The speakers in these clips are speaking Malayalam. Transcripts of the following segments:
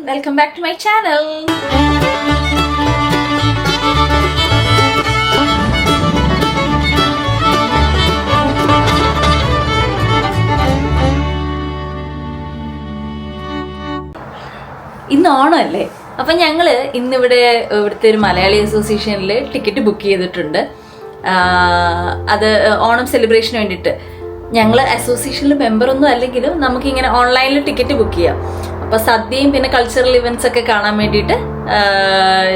welcome back to my channel. ഇന്ന് ഓണമല്ലേ, അപ്പം ഞങ്ങൾ ഇവിടുത്തെ ഒരു മലയാളി അസോസിയേഷനിൽ ടിക്കറ്റ് ബുക്ക് ചെയ്തിട്ടുണ്ട്. അത് ഓണം സെലിബ്രേഷന് വേണ്ടിയിട്ട്. ഞങ്ങൾ അസോസിയേഷനിൽ മെമ്പറൊന്നും അല്ലെങ്കിലും നമുക്കിങ്ങനെ ഓൺലൈനിൽ ടിക്കറ്റ് ബുക്ക് ചെയ്യാം. അപ്പോൾ സദ്യയും പിന്നെ കൾച്ചറൽ ഇവൻറ്റ്സ് ഒക്കെ കാണാൻ വേണ്ടിയിട്ട്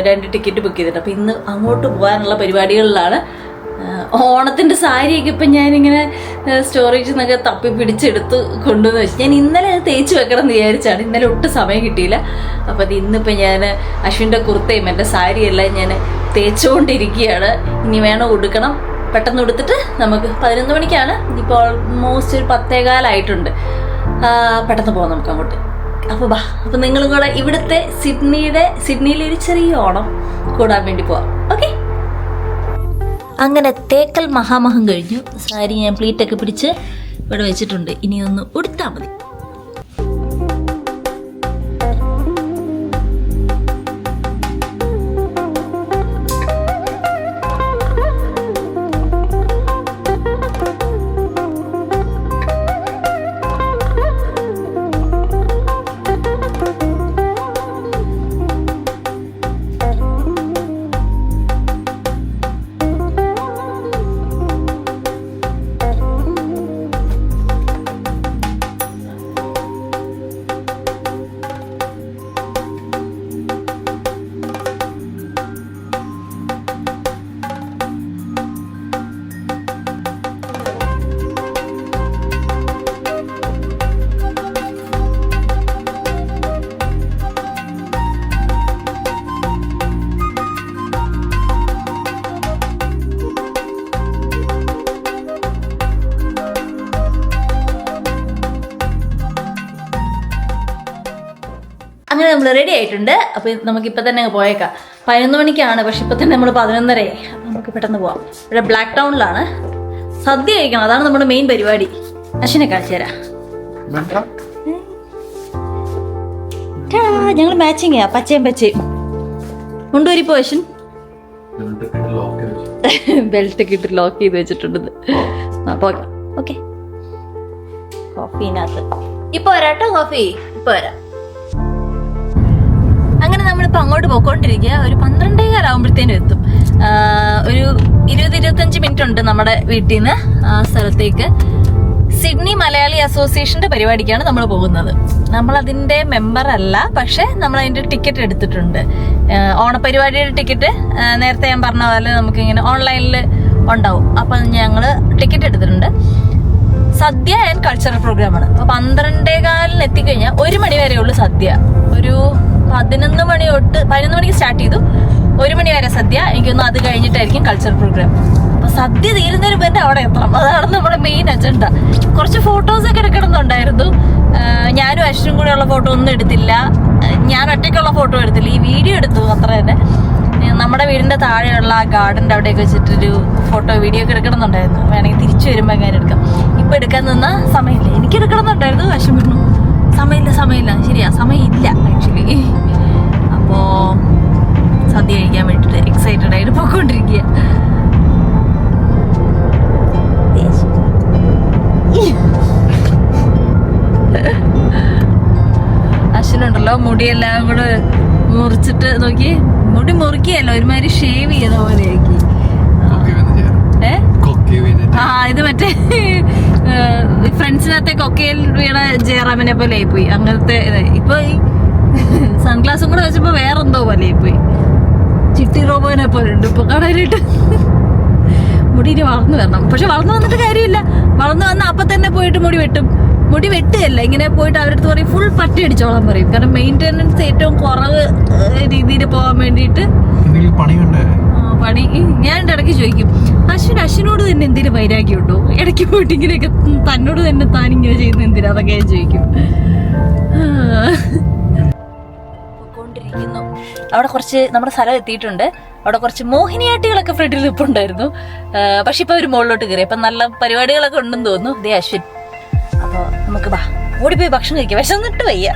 2 ടിക്കറ്റ് ബുക്ക് ചെയ്തിട്ടുണ്ട്. അപ്പോൾ ഇന്ന് അങ്ങോട്ട് പോകാനുള്ള പരിപാടികളിലാണ്. ഓണത്തിൻ്റെ സാരിയൊക്കെ ഇപ്പം ഞാനിങ്ങനെ സ്റ്റോറേജിൽ നിന്നൊക്കെ തപ്പി പിടിച്ചെടുത്ത് കൊണ്ടുവന്ന് വെച്ചു. ഞാൻ ഇന്നലെ അത് തേച്ച് വെക്കണം എന്ന് വിചാരിച്ചാണ്. ഇന്നലെ ഒട്ടും സമയം കിട്ടിയില്ല. അപ്പോൾ അത് ഇന്നിപ്പോൾ ഞാൻ അശ്വിൻ്റെ കുർത്തയും എൻ്റെ സാരിയെല്ലാം ഞാൻ തേച്ചുകൊണ്ടിരിക്കുകയാണ്. ഇനി വേണം ഉടുക്കണം. പെട്ടെന്ന് ഉടുത്തിട്ട് നമുക്ക് 11 മണിക്കാണ്. ഇപ്പോൾ ഓൾമോസ്റ്റ് ഒരു 10:15 പെട്ടെന്ന് പോകാം നമുക്ക് അങ്ങോട്ട്. അപ്പോൾ അപ്പോൾ നിങ്ങളും കൂടെ ഇവിടുത്തെ സിഡ്നിയിലെ ഒരു ചെറിയ ഓണം കൂടാൻ വേണ്ടി പോവാം. ഓക്കെ, അങ്ങനെ തേക്കൽ മഹാമഹം കഴിഞ്ഞു. സാരി ഞാൻ പ്ലീറ്റൊക്കെ പിടിച്ച് ഇവിടെ വെച്ചിട്ടുണ്ട്. ഇനി ഒന്ന് ഉടുത്താൽ മതി. അങ്ങനെ നമ്മൾ റെഡി ആയിട്ടുണ്ട്. അപ്പോൾ നമുക്കിപ്പോൾ തന്നെ പോയേക്കാം. 11 മണിക്കാണ്, പക്ഷെ ഇപ്പം തന്നെ നമ്മൾ 11:30. അപ്പം നമുക്ക് പെട്ടെന്ന് പോവാം. ഇവിടെ ബ്ലാക്ക് ടൗണിലാണ് സദ്യ കഴിക്കണം. അതാണ് നമ്മുടെ മെയിൻ പരിപാടി. അശ്വിനെ കാണിച്ചു തരാം. ഞങ്ങൾ മാച്ചിങ് ചെയ്യാം, പച്ചയും കൊണ്ടുവരിപ്പോ അശ്വിൻ. ബെൽറ്റ് ഒക്കെ ഇട്ട് ലോക്ക് ചെയ്ത് വെച്ചിട്ടുണ്ട്. അപ്പോൾ ഓക്കെ, കോഫീനകത്ത് ഇപ്പൊ വരാട്ടോ. കോഫി ഇപ്പൊ വരാം. അങ്ങനെ നമ്മളിപ്പോൾ അങ്ങോട്ട് പോയിക്കൊണ്ടിരിക്കുക. ഒരു 12:15 എത്തും. ഒരു 20-25 മിനിറ്റ് ഉണ്ട് നമ്മുടെ വീട്ടിൽ നിന്ന് ആ സ്ഥലത്തേക്ക്. സിഡ്നി മലയാളി അസോസിയേഷന്റെ പരിപാടിക്കാണ് നമ്മൾ പോകുന്നത്. നമ്മളതിന്റെ മെമ്പർ അല്ല, പക്ഷെ നമ്മളതിന്റെ ടിക്കറ്റ് എടുത്തിട്ടുണ്ട്. ഓണപരിപാടിയുടെ ടിക്കറ്റ് നേരത്തെ ഞാൻ പറഞ്ഞ പോലെ നമുക്കിങ്ങനെ ഓൺലൈനിൽ ഉണ്ടാവും. അപ്പം ഞങ്ങൾ ടിക്കറ്റ് എടുത്തിട്ടുണ്ട്. സദ്യ ആൻഡ് കൾച്ചറൽ പ്രോഗ്രാമാണ്. അപ്പോൾ 12:15 എത്തിക്കഴിഞ്ഞാൽ 1 മണി വരെ ഉള്ളു സദ്യ. ഒരു 11 മണി തൊട്ട് 11 മണിക്ക് സ്റ്റാർട്ട് ചെയ്തു. 1 മണി വരെ സദ്യ. എനിക്കൊന്നും അത് കഴിഞ്ഞിട്ടായിരിക്കും കൾച്ചറൽ പ്രോഗ്രാം. അപ്പൊ സദ്യ തീരുന്നതിന് മുന്നേ അവിടെ എത്തണം. അതാണ് നമ്മുടെ മെയിൻ അജണ്ട. കുറച്ച് ഫോട്ടോസൊക്കെ എടുക്കണമെന്നുണ്ടായിരുന്നു. ഞാനും അശ്വനും കൂടെയുള്ള ഫോട്ടോ ഒന്നും എടുത്തില്ല. ഞാൻ ഒറ്റയ്ക്കുള്ള ഫോട്ടോ എടുത്തില്ല. ഈ വീഡിയോ എടുത്തു അത്ര തന്നെ. നമ്മുടെ വീടിന്റെ താഴെയുള്ള ആ ഗാർഡന്റെ അവിടെയൊക്കെ വെച്ചിട്ടൊരു വീഡിയോ ഒക്കെ എടുക്കണമെന്നുണ്ടായിരുന്നു. വേണമെങ്കിൽ തിരിച്ചു വരുമ്പോൾ എങ്ങനെ എടുക്കാം. ഇപ്പൊ എടുക്കാൻ നിന്ന സമയമില്ല. എനിക്ക് എടുക്കണമെന്നുണ്ടായിരുന്നു. അശ്വൻ പറഞ്ഞു സമയമില്ല. ശരിയാ, സമയമില്ല ആക്ച്വലി. അപ്പോ സദ്യ കഴിക്കാൻ വേണ്ടിട്ട് എക്സൈറ്റഡ് ആയിട്ട് പോയിക്കൊണ്ടിരിക്കുക. അശ്വനുണ്ടല്ലോ മുടിയെല്ലാം കൂടെ മുറിച്ചിട്ട് നോക്കി. മുടി മുറിക്കുകയല്ല, ഒരുമാതിരി ഷേവ് ചെയ്ത പോലെയാക്കി. ഇത് മറ്റേ ഫ്രണ്ട്സിനകത്തെ കൊക്കയിൽ വീണ ജയറാമിനെ പോലെ ആയിപ്പോയി. അങ്ങനത്തെ ഇപ്പൊ ഈ സൺഗ്ലാസും കൂടെ വെച്ചപ്പോ വേറെന്തോ പോലെ ആയിപ്പോയി. ചിട്ടി റോബോനെ പോലെ ഉണ്ട് ഇപ്പൊ കാണാനായിട്ട്. മുടി ഇനി വളർന്നു വരണം. പക്ഷെ വളർന്നു വന്നിട്ട് കാര്യമില്ല. വളർന്നു വന്ന അപ്പൊ തന്നെ പോയിട്ട് മുടി വെട്ടും. മുടി വെട്ടുകയല്ല, ഇങ്ങനെ പോയിട്ട് അവരുടെ അടുത്ത് പറയും ഫുൾ പറ്റി അടിച്ചോളാൻ പറയും. കാരണം മെയിൻ്റെനൻസ് ഏറ്റവും കുറവ് രീതിയിൽ പോകാൻ വേണ്ടിയിട്ട് പണി. ഞാൻ ഇടയ്ക്ക് ചോദിക്കും, അശ്വിനോട് തന്നെ എന്തെങ്കിലും വൈരാഗ്യം ഉണ്ടോ? ഇടയ്ക്ക് പോയിട്ട് ഇങ്ങനെയൊക്കെ തന്നോട് തന്നെ താനിങ്ങനെ ചെയ്യുന്ന എന്തിനാ? അതൊക്കെ ഞാൻ ചോദിക്കും. അവിടെ കുറച്ച് നമ്മുടെ സ്ഥലം എത്തിയിട്ടുണ്ട്. അവിടെ കുറച്ച് മോഹിനിയാട്ടികളൊക്കെ ഫ്രണ്ടിൽ നിൽപ്പുണ്ടായിരുന്നു. പക്ഷെ ഇപ്പൊ ഒരു മുകളിലോട്ട് കയറി. അപ്പൊ നല്ല പരിപാടികളൊക്കെ ഉണ്ടെന്ന് തോന്നുന്നു. ദേ അശ്വിൻ. അപ്പൊ നമുക്ക് ഓടിപ്പോയി ഭക്ഷണം കഴിക്കാം. വിശന്നിട്ട് വയ്യ.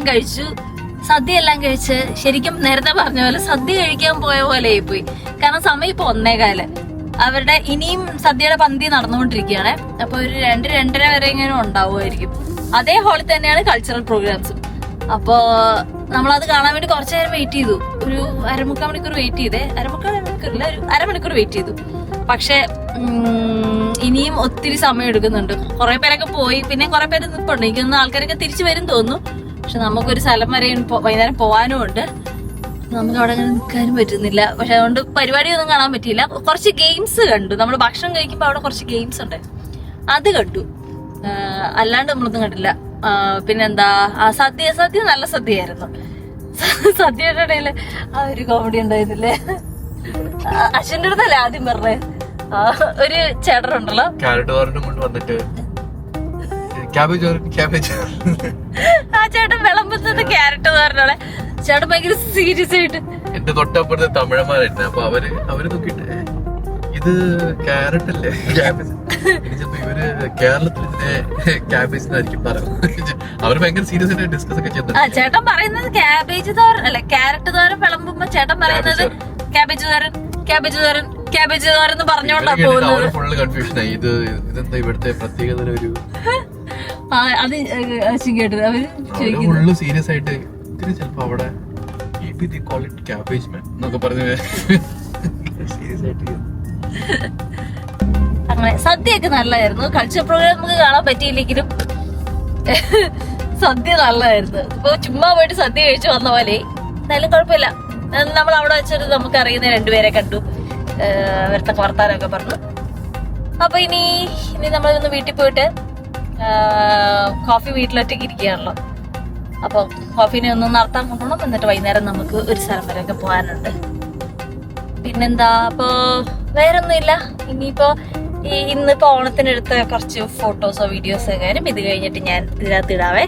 കഴിച്ചു. സദ്യ എല്ലാം കഴിച്ച് ശരിക്കും നേരത്തെ പറഞ്ഞ പോലെ സദ്യ കഴിക്കാൻ പോയ പോലെ ആയിപ്പോയി. കാരണം സമയം ഇപ്പൊ 1:15. അവരുടെ ഇനിയും സദ്യയുടെ പന്തി നടന്നുകൊണ്ടിരിക്കുകയാണ്. അപ്പൊ ഒരു 2-2:30 വരെ ഇങ്ങനെ ഉണ്ടാവുമായിരിക്കും. അതേ ഹാളിൽ തന്നെയാണ് കൾച്ചറൽ പ്രോഗ്രാംസും. അപ്പോ നമ്മളത് കാണാൻ വേണ്ടി കുറച്ചു നേരം വെയിറ്റ് ചെയ്തു. ഒരു 1/4 മണിക്കൂർ വെയിറ്റ് ചെയ്തേ. 1/4 മണിക്കൂറില്ല, ഒരു 1/2 മണിക്കൂർ വെയിറ്റ് ചെയ്തു. പക്ഷെ ഇനിയും ഒത്തിരി സമയം എടുക്കുന്നുണ്ട്. കുറെ പേരൊക്കെ പോയി, പിന്നെ കുറെ പേര് നിൽപ്പുണ്ട്. എനിക്കൊന്ന് ആൾക്കാരൊക്കെ തിരിച്ചു വരും തോന്നുന്നു. പക്ഷെ നമുക്കൊരു സ്ഥലം വരെ വൈകുന്നേരം പോകാനും ഉണ്ട്. നമുക്ക് അവിടെ അങ്ങനെ നിൽക്കാനും പറ്റുന്നില്ല. പക്ഷെ അതുകൊണ്ട് പരിപാടിയൊന്നും കാണാൻ പറ്റിയില്ല. കുറച്ച് ഗെയിംസ് കണ്ടു. നമ്മൾ ഭക്ഷണം കഴിക്കുമ്പോൾ അവിടെ കുറച്ച് ഗെയിംസ് ഉണ്ട്, അത് കണ്ടു. അല്ലാണ്ട് നമ്മളൊന്നും കണ്ടില്ല. പിന്നെന്താ, സദ്യ നല്ല സദ്യയായിരുന്നു. സദ്യയുടെ ഇടയില് ആ ഒരു കോമഡി ഉണ്ടായിരുന്നില്ലേ? അശ്വിന്റെ അടുത്തല്ലേ ആദ്യം പറഞ്ഞേ, ഒരു ചേട്ടനുണ്ടല്ലോ ആ ചേട്ടൻ വിളമ്പുന്നത് ക്യാരറ്റ് തോരനോടെ. ചേട്ടൻ ഭയങ്കര സീരിയസ് ആയിട്ട് എന്റെ തൊട്ടപ്പുറത്തെ തമിഴന്മാരായിരുന്നു. അപ്പൊ അവര് നോക്കിട്ട് ഇത് ക്യാരറ്റ് അല്ലേ, ക്യാബേജ്. ഇവര് കേരളത്തിൽ ഇതിനെ ക്യാബേജ് എന്നായിരിക്കും പറയുന്നത്. അവര് ഭയങ്കര സീരിയസ് ആയിട്ട് ഡിസ്കസ് ഒക്കെ ചെയ്യുന്നത്. ചേട്ടൻ പറയുന്നത് ക്യാബേജ് തോരൻ അല്ലെ, ക്യാരറ്റ് തോരൻ വിളമ്പുമ്പോ ചേട്ടൻ പറയുന്നത് ക്യാബേജ് തോരൻ എന്ന് പറഞ്ഞോണ്ടാ പോകുന്നത്. ഫുള്ള് കൺഫ്യൂഷൻ ആയി. ഇതെന്താ ഇവിടുത്തെ പ്രത്യേകത? ഒരു അത് കേട്ടത് അവര് ഫുള്ള് സീരിയസ് ആയിട്ട് ചിലപ്പോ അവിടെ ക്യാബേജ് മാൻ എന്നൊക്കെ പറഞ്ഞ് സീരിയസ് ആയിട്ട്. അങ്ങനെ സദ്യയൊക്കെ നല്ലതായിരുന്നു. കൾച്ചർ പ്രോഗ്രാം നമുക്ക് കാണാൻ പറ്റിയില്ലെങ്കിലും സദ്യ നല്ലതായിരുന്നു. ഇപ്പൊ ചുമ്മാ പോയിട്ട് സദ്യ കഴിച്ചു വന്ന പോലെ. എന്തായാലും കുഴപ്പമില്ല. നമ്മൾ അവിടെ വെച്ചിട്ട് നമുക്ക് അറിയുന്ന 2 പേരെ കണ്ടു. അവരുടെ വർത്താനൊക്കെ പറഞ്ഞു. അപ്പൊ ഇനി നമ്മളൊന്ന് വീട്ടിൽ പോയിട്ട് കോഫി വീട്ടിലൊറ്റയ്ക്ക് ഇരിക്കുകയാണല്ലോ. അപ്പൊ കോഫിനെ ഒന്ന് നടത്താൻ കൊണ്ടുപോകണം. എന്നിട്ട് വൈകുന്നേരം നമുക്ക് ഒരു സ്ഥലം വരെയൊക്കെ പോകാനുണ്ട്. പിന്നെന്താ, അപ്പൊ വേറൊന്നുമില്ല. ഇനിയിപ്പോ ഇന്നിപ്പോ ഓണത്തിനെടുത്ത കുറച്ച് ഫോട്ടോസോ വീഡിയോസോ കാര്യം ഇത് കഴിഞ്ഞിട്ട് ഞാൻ ഇതിനകത്ത് ഇടാവേ.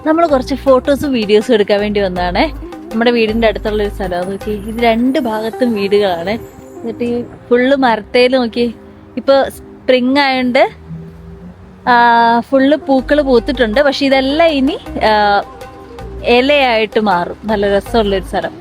നമ്മൾ കുറച്ച് ഫോട്ടോസും വീഡിയോസും എടുക്കാൻ വേണ്ടി വന്നതാണേ. നമ്മുടെ വീടിന്റെ അടുത്തുള്ള ഒരു സ്ഥലം നോക്കി. ഇത് 2 ഭാഗത്തും വീടുകളാണ്. എന്നിട്ട് ഈ ഫുള്ള് മരത്തേല് നോക്കി. ഇപ്പൊ സ്പ്രിങ് ആയോണ്ട് ഫുള്ള് പൂക്കള് പൂത്തിട്ടുണ്ട്. പക്ഷെ ഇതെല്ലാം ഇനി ഇലയായിട്ട് മാറും. നല്ല രസമുള്ളൊരു സ്ഥലം.